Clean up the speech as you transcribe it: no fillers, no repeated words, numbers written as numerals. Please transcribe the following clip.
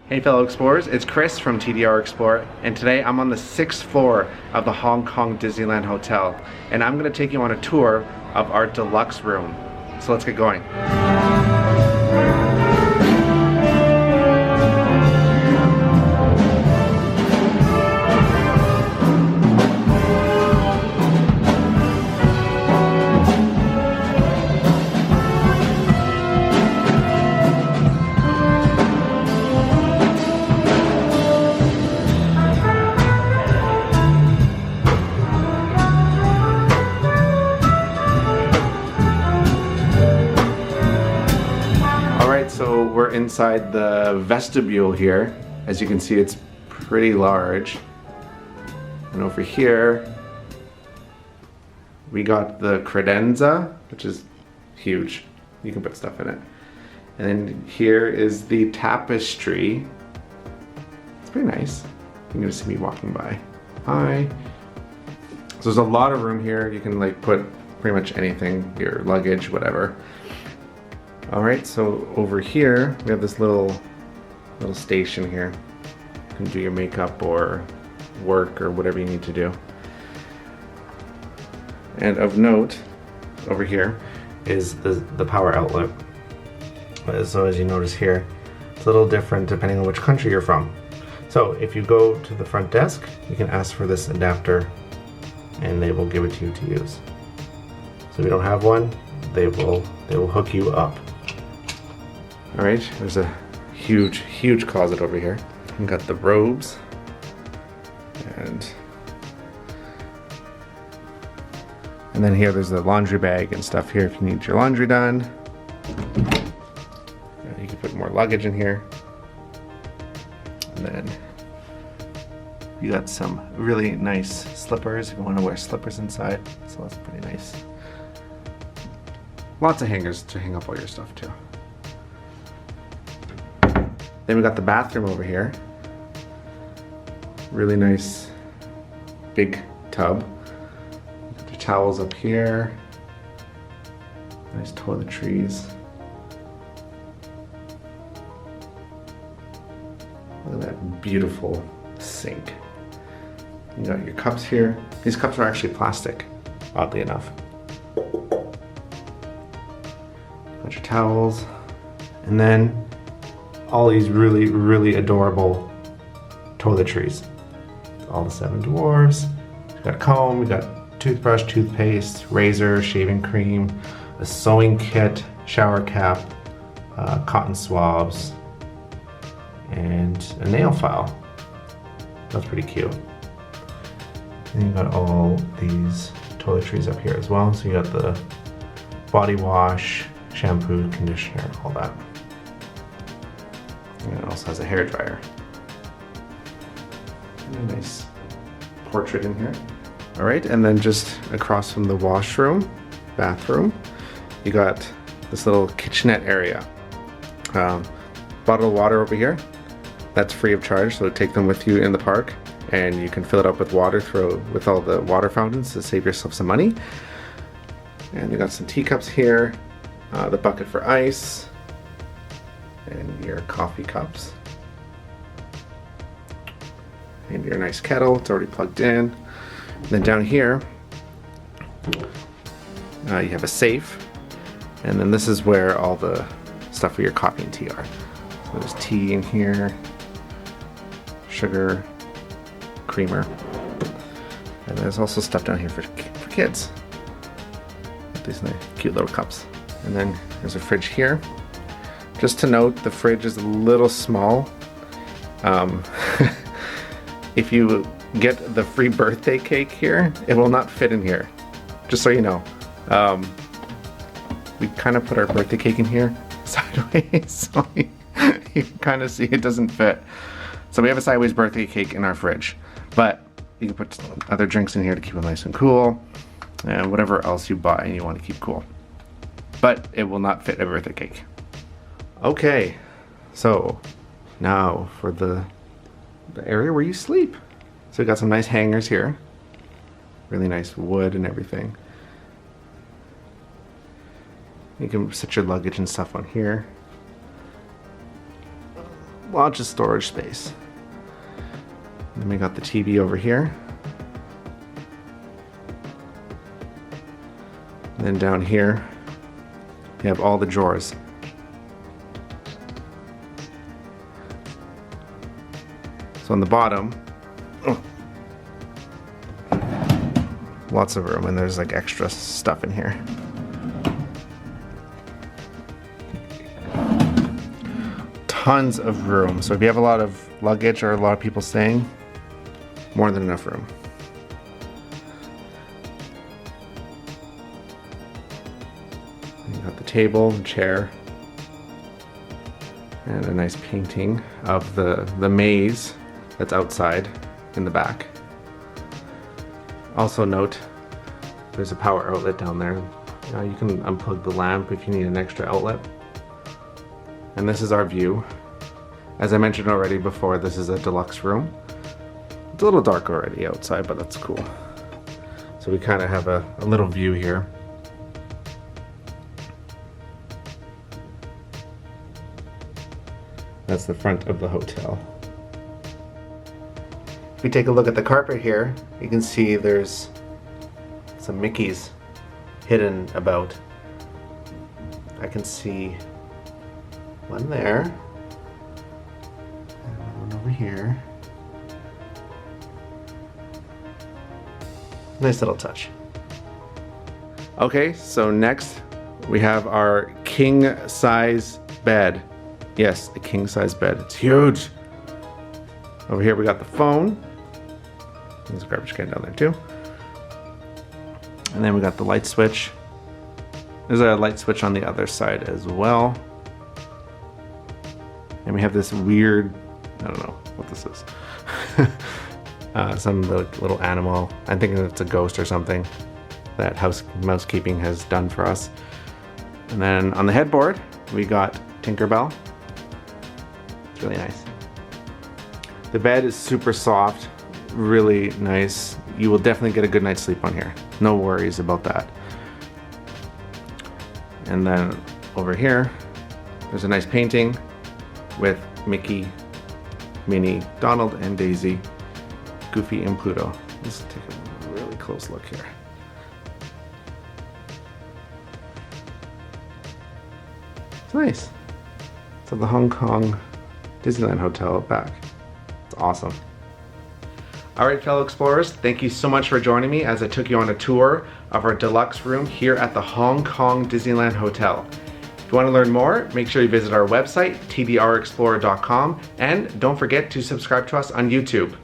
Hey fellow explorers, it's Chris from TDR Explore, and today I'm on the 6th floor of the Hong Kong Disneyland Hotel, and I'm going to take you on a tour of our deluxe room. So let's get going. So we're inside the vestibule here. As you can see, it's pretty large. And over here, we got the Credenza, which is huge. You can put stuff in it. And then here is the tapestry. It's pretty nice. You're gonna see me walking by. Hi. So there's a lot of room here. You can like put pretty much anything, your luggage, whatever. Alright, so over here we have this little station here. You can do your makeup or work or whatever you need to do. And of note, over here is the power outlet. So as you notice here, it's a little different depending on which country you're from. So if you go to the front desk, you can ask for this adapter and they will give it to you to use. So if you don't have one, they will hook you up. Alright, there's a huge closet over here. We've got the robes and then here there's the laundry bag and stuff here if you need your laundry done. You can put more luggage in here. And then you got some really nice slippers if you want to wear slippers inside. So that's pretty nice. Lots of hangers to hang up all your stuff too. Then we got the bathroom over here. Really nice big tub. Got your towels up here. Nice toiletries. Look at that beautiful sink. You got your cups here. These cups are actually plastic, oddly enough. Got your towels. And then all these really adorable toiletries. All the 7 dwarfs. We got a comb, we got toothbrush, toothpaste, razor, shaving cream, a sewing kit, shower cap, cotton swabs, and a nail file. That's pretty cute. And you got all these toiletries up here as well. So you got the body wash, shampoo, conditioner, all that. And it also has a hair dryer. A nice portrait in here. All right, and then just across from the washroom, bathroom, you got this little kitchenette area. Bottle of water over here. That's free of charge, so take them with you in the park, and you can fill it up with water with all the water fountains to save yourself some money. And you got some teacups here, the bucket for ice, and your coffee cups, and your nice kettle. It's already plugged in. And then down here you have a safe, and then this is where all the stuff for your coffee and tea are. So there's tea in here, sugar, creamer, and there's also stuff down here for kids. These nice cute little cups. And then there's a fridge here. Just to note, the fridge is a little small. If you get the free birthday cake here, it will not fit in here. Just so you know. We kind of put our birthday cake in here sideways, so you can kind of see it doesn't fit. So we have a sideways birthday cake in our fridge. But you can put other drinks in here to keep it nice and cool. And whatever else you buy and you want to keep cool. But it will not fit a birthday cake. Okay, so now for the area where you sleep. So we got some nice hangers here. Really nice wood and everything. You can set your luggage and stuff on here. lots of storage space. And then we got the TV over here. And then down here, you have all the drawers. So on the bottom, lots of room, and there's like extra stuff in here. Tons of room. So if you have a lot of luggage or a lot of people staying, more than enough room. And you got the table and chair, and a nice painting of the maze that's outside in the back. Also note, there's a power outlet down there. You can unplug the lamp if you need an extra outlet. And this is our view. As I mentioned already before, this is a deluxe room. It's a little dark already outside, but that's cool. So we kind of have a little view here. That's the front of the hotel. If we take a look at the carpet here, you can see there's some Mickeys hidden about. I can see one there, and one over here. Nice little touch. Okay, so next we have our king size bed. Yes, a king size bed. It's huge. Over here we got the phone. There's a garbage can down there too. And then we got the light switch. There's a light switch on the other side as well. And we have this weird, I don't know what this is. Some little animal. I'm thinking it's a ghost or something that mousekeeping has done for us. And then on the headboard, we got Tinkerbell. It's really nice. The bed is super soft, really nice. You will definitely get a good night's sleep on here. No worries about that. And then over here, there's a nice painting with Mickey, Minnie, Donald, and Daisy, Goofy, and Pluto. Let's take a really close look here. It's nice. It's at the Hong Kong Disneyland Hotel back. It's awesome. Alright, fellow explorers, thank you so much for joining me as I took you on a tour of our deluxe room here at the Hong Kong Disneyland Hotel. If you want to learn more, make sure you visit our website, tdrexplorer.com, and don't forget to subscribe to us on YouTube.